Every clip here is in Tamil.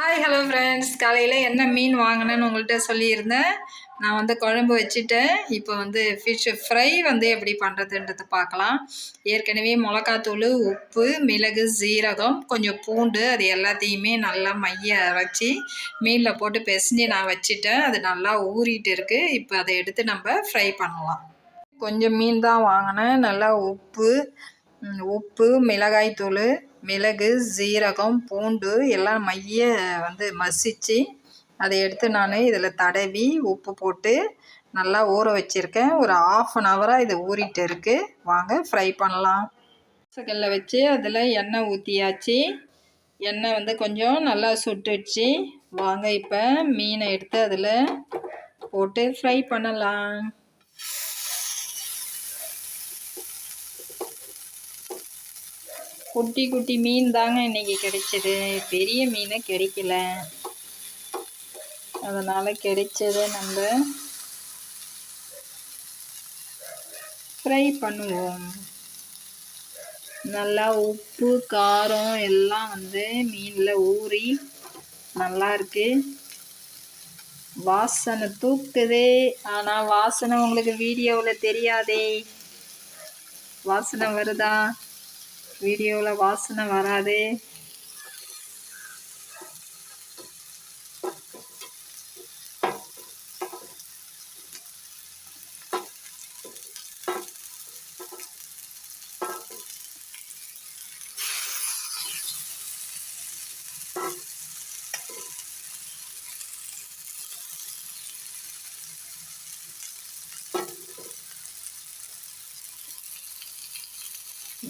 ஹாய் ஹலோ ஃப்ரெண்ட்ஸ், காலையில் என்ன மீன் வாங்கினேன்னு உங்கள்கிட்ட சொல்லியிருந்தேன். நான் வந்து குழம்பு வச்சுட்டேன். இப்போ வந்து ஃபிஷ் ஃப்ரை வந்து எப்படி பண்ணுறதுன்றதை பார்க்கலாம். ஏற்கனவே மிளகாத்தூள், உப்பு, மிளகு, சீரகம், கொஞ்சம் பூண்டு அது எல்லாத்தையுமே நல்லா மைய அரைச்சி மீனில் போட்டு பிசைஞ்சு நான் வச்சுட்டேன். அது நல்லா ஊறிட்டு இருக்குது. இப்போ அதை எடுத்து நம்ம ஃப்ரை பண்ணலாம். கொஞ்சம் மீன் தான் வாங்கினேன். நல்லா உப்பு, மிளகாய்த்தூள், மிளகு, சீரகம், பூண்டு எல்லாம் மைய வந்து மசித்து அதை எடுத்து நான் இதில் தடவி உப்பு போட்டு நல்லா ஊற வச்சுருக்கேன். ஒரு 1/2 ஹவராக இது ஊறிட்டு இருக்குது. வாங்க ஃப்ரை பண்ணலாம். கல்லை வச்சு அதில் எண்ணெய் ஊற்றியாச்சு. எண்ணெய் வந்து கொஞ்சம் நல்லா சுட்டுடுச்சு. வாங்க இப்போ மீனை எடுத்து அதில் போட்டு ஃப்ரை பண்ணலாம். குட்டி குட்டி மீன் தாங்க இன்றைக்கி கிடைச்சிது. பெரிய மீன் கிடைக்கல. அதனால் கிடைச்சதை நம்ம ஃப்ரை பண்ணுவோம். நல்லா உப்பு காரம் எல்லாம் வந்து மீனில் ஊறி நல்லா இருக்கு. வாசனை தூக்குதே. ஆனால் வாசனை உங்களுக்கு வீடியோவில் தெரியாதே. வாசனை வருதா? வீடியோவில் வாசனை வராது.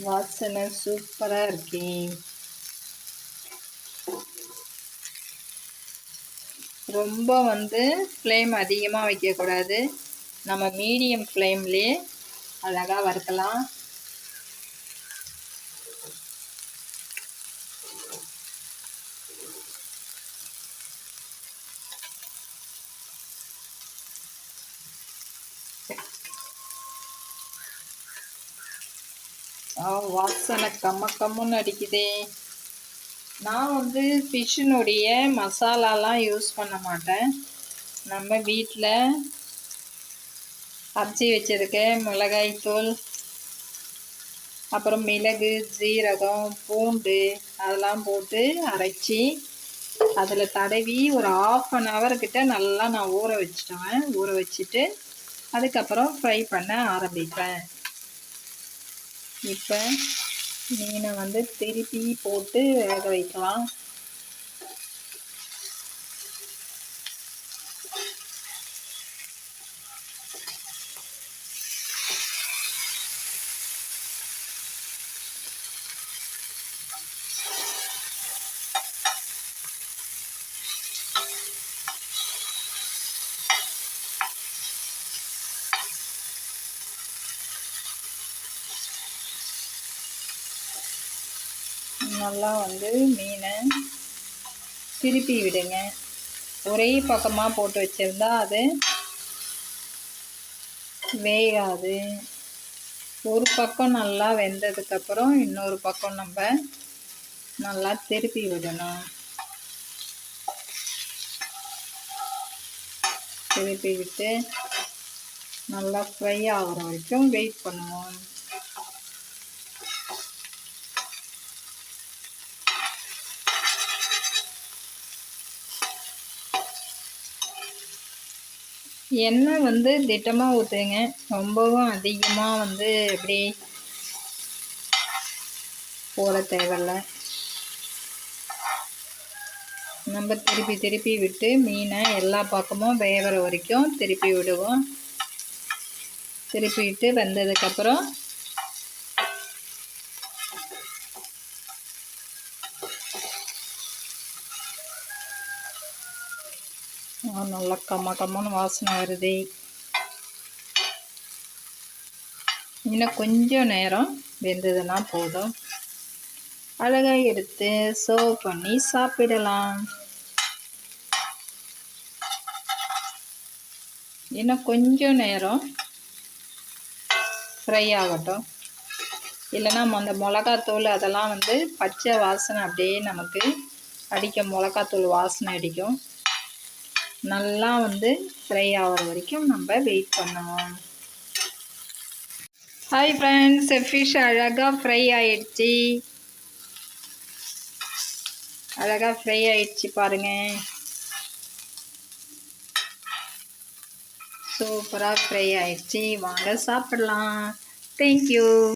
வாசனை சூப்பராக இருக்கு. ரொம்ப வந்து ஃப்ளேம் அதிகமாக வைக்கக்கூடாது. நம்ம மீடியம் ஃப்ளேம்லேயே அழகாக வறுக்கலாம். வாசனை கம்மன்னு அடிக்குதே. நான் வந்து ஃபிஷ்ஷினுடைய மசாலாலாம் யூஸ் பண்ண மாட்டேன். நம்ம வீட்டில் அரைச்சி வச்சிருக்க மிளகாய்த்தூள், அப்புறம் மிளகு, சீரகம், பூண்டு அதெல்லாம் போட்டு அரைச்சி அதில் தடவி ஒரு 1/2 ஹவர் கிட்ட நல்லா நான் ஊற வச்சுட்டு அதுக்கப்புறம் ஃப்ரை பண்ண ஆரம்பிப்பேன். இப்போ மீனை வந்து திருப்பி போட்டு வேக வைக்கலாம். நல்லா வந்து மீனை திருப்பி விடுங்க. ஒரே பக்கமாக போட்டு வச்சுருந்தா அது வேகாது. ஒரு பக்கம் நல்லா வெந்ததுக்கப்புறம் இன்னொரு பக்கம் நம்ம நல்லா திருப்பி விடணும். திருப்பி விட்டு நல்லா ஃப்ரை ஆகிற வரைக்கும் வெயிட் பண்ணுவோம். எண்ணெய் வந்து திட்டமாக ஊற்றுங்க. ரொம்பவும் அதிகமாக வந்து இப்படி போட தேவையில்ல. நம்ம திருப்பி விட்டு மீனை எல்லா பக்கமும் வேகிற வரைக்கும் திருப்பி விடுவோம். திருப்பி விட்டு வெந்ததுக்கப்புறம் நல்லா கம்மன்னு வாசனை வருது. இன்னும் கொஞ்சம் நேரம் வெந்ததுன்னா போதும். அழகாக எடுத்து சர்வ் பண்ணி சாப்பிடலாம். இன்னும் கொஞ்சம் நேரம் ஃப்ரை ஆகட்டும். இல்லைன்னா அந்த மிளகாத்தூள் அதெல்லாம் வந்து பச்சை வாசனை அப்படியே நமக்கு அடிக்கும், மிளகாத்தூள் வாசனை அடிக்கும். நல்லா வந்து ஃப்ரை ஆகிற வரைக்கும் நம்ம வெயிட் பண்ணுவோம். ஹாய் ஃப்ரெண்ட்ஸ், ஃபிஷ் அழகாக ஃப்ரை ஆயிடுச்சு. அழகாக ஃப்ரை ஆயிடுச்சு பாருங்கள். சூப்பராக ஃப்ரை ஆயிடுச்சு. வாங்க சாப்பிடலாம். தேங்க்யூ.